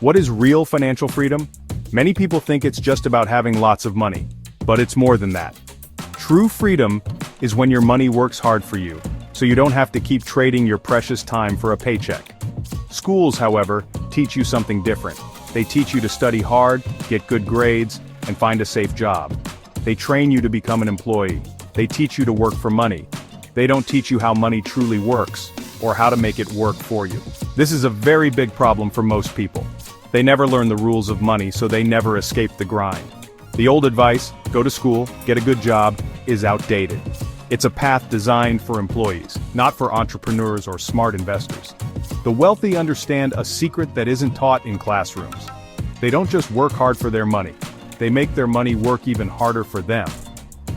What is real financial freedom? Many people think it's just about having lots of money, but it's more than that. True freedom is when your money works hard for you, so you don't have to keep trading your precious time for a paycheck. Schools, however, teach you something different. They teach you to study hard, get good grades, and find a safe job. They train you to become an employee. They teach you to work for money. They don't teach you how money truly works, or how to make it work for you. This is a very big problem for most people. They never learn the rules of money, so they never escape the grind. The old advice, go to school, get a good job, is outdated. It's a path designed for employees, not for entrepreneurs or smart investors. The wealthy understand a secret that isn't taught in classrooms. They don't just work hard for their money. They make their money work even harder for them.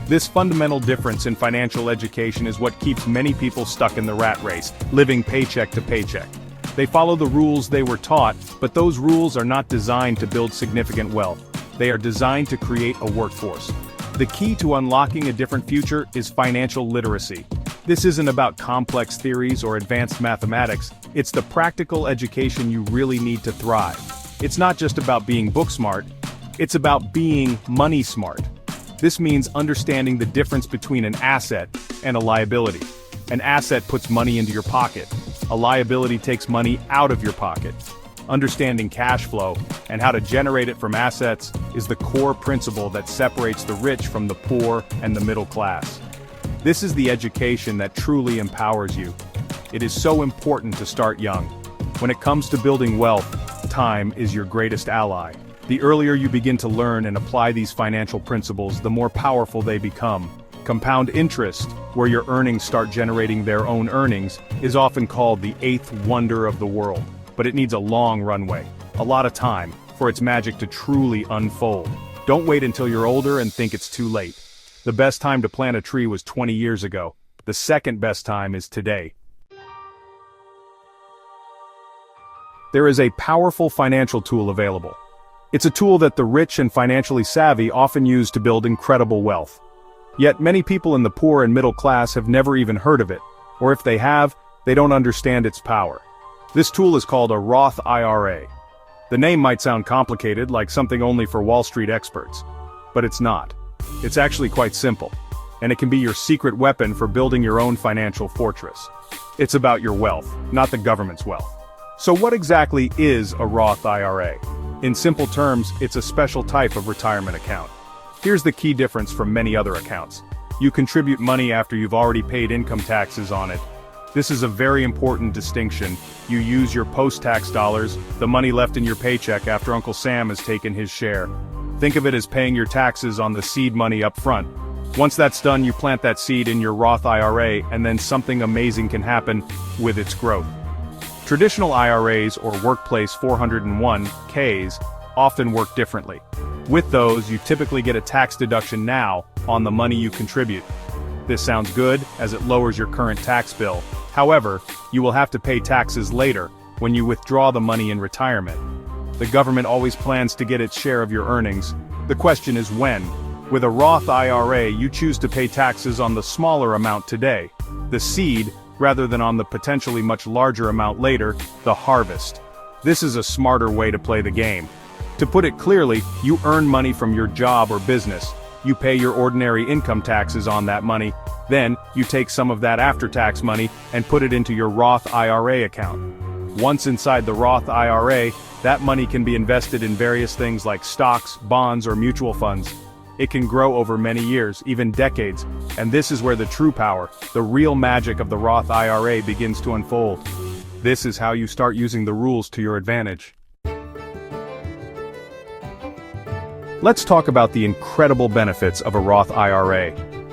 This fundamental difference in financial education is what keeps many people stuck in the rat race, living paycheck to paycheck. They follow the rules they were taught, but those rules are not designed to build significant wealth. They are designed to create a workforce. The key to unlocking a different future is financial literacy. This isn't about complex theories or advanced mathematics, it's the practical education you really need to thrive. It's not just about being book smart, it's about being money smart. This means understanding the difference between an asset and a liability. An asset puts money into your pocket. A liability takes money out of your pocket. Understanding cash flow and how to generate it from assets is the core principle that separates the rich from the poor and the middle class. This is the education that truly empowers you. It is so important to start young. When it comes to building wealth, time is your greatest ally. The earlier you begin to learn and apply these financial principles, the more powerful they become. Compound interest, where your earnings start generating their own earnings, is often called the eighth wonder of the world. But it needs a long runway, a lot of time, for its magic to truly unfold. Don't wait until you're older and think it's too late. The best time to plant a tree was 20 years ago. The second best time is today. There is a powerful financial tool available. It's a tool that the rich and financially savvy often use to build incredible wealth. Yet many people in the poor and middle class have never even heard of it, or if they have, they don't understand its power. This tool is called a Roth IRA. The name might sound complicated, like something only for Wall Street experts. But it's not. It's actually quite simple, and it can be your secret weapon for building your own financial fortress. It's about your wealth, not the government's wealth. So what exactly is a Roth IRA? In simple terms, it's a special type of retirement account. Here's the key difference from many other accounts. You contribute money after you've already paid income taxes on it. This is a very important distinction. You use your post-tax dollars, the money left in your paycheck after Uncle Sam has taken his share. Think of it as paying your taxes on the seed money up front. Once that's done, you plant that seed in your Roth IRA, and then something amazing can happen with its growth. Traditional IRAs or workplace 401(k)s often work differently. With those, you typically get a tax deduction now on the money you contribute. This sounds good, as it lowers your current tax bill. However, you will have to pay taxes later, when you withdraw the money in retirement. The government always plans to get its share of your earnings. The question is when. With a Roth IRA, you choose to pay taxes on the smaller amount today, the seed, rather than on the potentially much larger amount later, the harvest. This is a smarter way to play the game. To put it clearly, you earn money from your job or business. You pay your ordinary income taxes on that money. Then, you take some of that after-tax money and put it into your Roth IRA account. Once inside the Roth IRA, that money can be invested in various things like stocks, bonds, or mutual funds. It can grow over many years, even decades, and this is where the true power, the real magic of the Roth IRA begins to unfold. This is how you start using the rules to your advantage. Let's talk about the incredible benefits of a Roth IRA.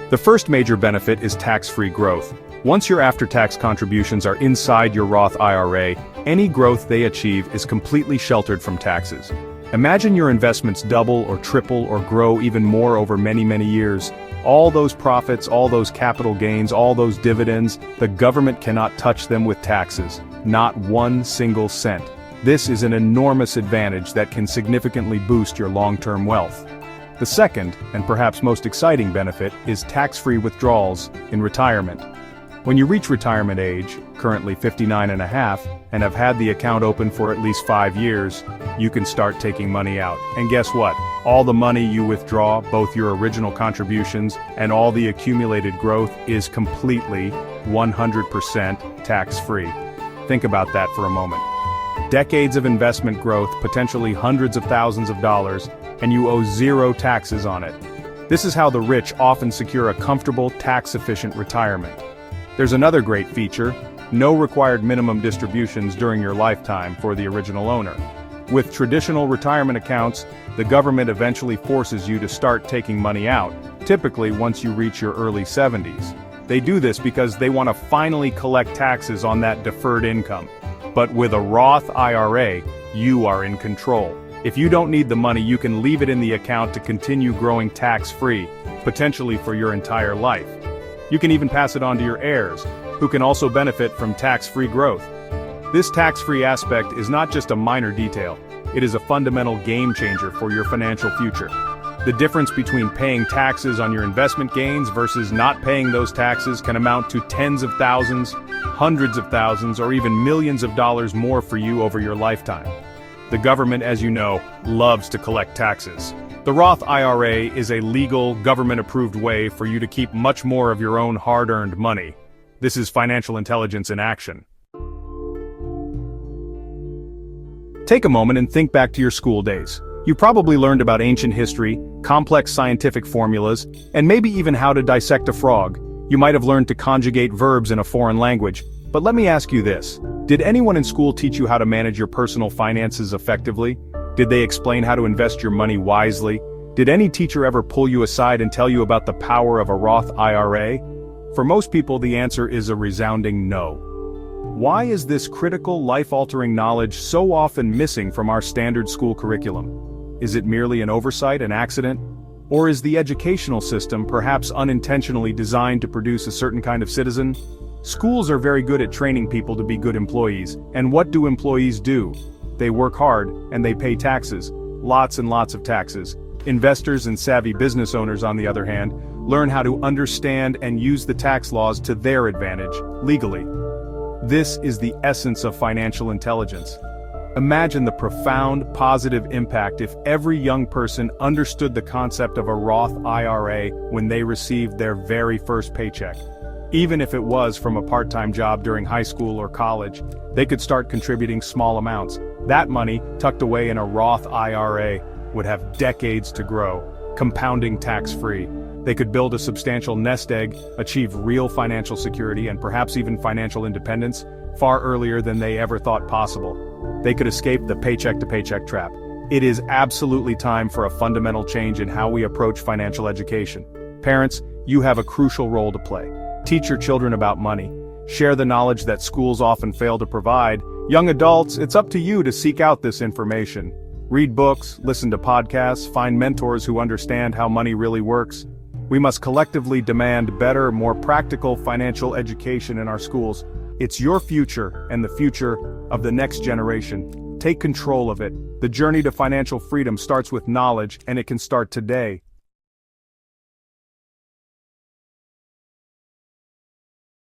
The first major benefit is tax-free growth. Once your after-tax contributions are inside your Roth IRA, any growth they achieve is completely sheltered from taxes. Imagine your investments double or triple or grow even more over many, many years. All those profits, all those capital gains, all those dividends, the government cannot touch them with taxes. Not one single cent. This is an enormous advantage that can significantly boost your long-term wealth. The second, and perhaps most exciting benefit, is tax-free withdrawals in retirement. When you reach retirement age, currently 59 and a half, and have had the account open for at least 5 years, you can start taking money out. And guess what? All the money you withdraw, both your original contributions and all the accumulated growth, is completely 100% tax-free. Think about that for a moment. Decades of investment growth, potentially hundreds of thousands of dollars, and you owe zero taxes on it. This is how the rich often secure a comfortable, tax-efficient retirement. There's another great feature: no required minimum distributions during your lifetime for the original owner. With traditional retirement accounts, the government eventually forces you to start taking money out, typically once you reach your early 70s. They do this because they want to finally collect taxes on that deferred income. But with a Roth IRA, you are in control. If you don't need the money, you can leave it in the account to continue growing tax-free, potentially for your entire life. You can even pass it on to your heirs, who can also benefit from tax-free growth. This tax-free aspect is not just a minor detail, it is a fundamental game changer for your financial future. The difference between paying taxes on your investment gains versus not paying those taxes can amount to tens of thousands, hundreds of thousands, or even millions of dollars more for you over your lifetime. The government, as you know, loves to collect taxes. The Roth IRA is a legal, government-approved way for you to keep much more of your own hard-earned money. This is financial intelligence in action. Take a moment and think back to your school days. You probably learned about ancient history, complex scientific formulas, and maybe even how to dissect a frog. You might have learned to conjugate verbs in a foreign language. But let me ask you this: did anyone in school teach you how to manage your personal finances effectively? Did they explain how to invest your money wisely? Did any teacher ever pull you aside and tell you about the power of a Roth IRA? For most people, the answer is a resounding no. Why is this critical, life-altering knowledge so often missing from our standard school curriculum? Is it merely an oversight, an accident? Or is the educational system perhaps unintentionally designed to produce a certain kind of citizen? Schools are very good at training people to be good employees, and what do employees do? They work hard, and they pay taxes, lots and lots of taxes. Investors and savvy business owners, on the other hand, learn how to understand and use the tax laws to their advantage, legally. This is the essence of financial intelligence. Imagine the profound, positive impact if every young person understood the concept of a Roth IRA when they received their very first paycheck. Even if it was from a part-time job during high school or college, they could start contributing small amounts. That money, tucked away in a Roth IRA, would have decades to grow, compounding tax-free. They could build a substantial nest egg, achieve real financial security, and perhaps even financial independence, far earlier than they ever thought possible. They could escape the paycheck-to-paycheck trap. It is absolutely time for a fundamental change in how we approach financial education. Parents, you have a crucial role to play. Teach your children about money. Share the knowledge that schools often fail to provide. Young adults, it's up to you to seek out this information. Read books, listen to podcasts, find mentors who understand how money really works. We must collectively demand better, more practical financial education in our schools. It's your future and the future of the next generation. Take control of it. The journey to financial freedom starts with knowledge, and it can start today.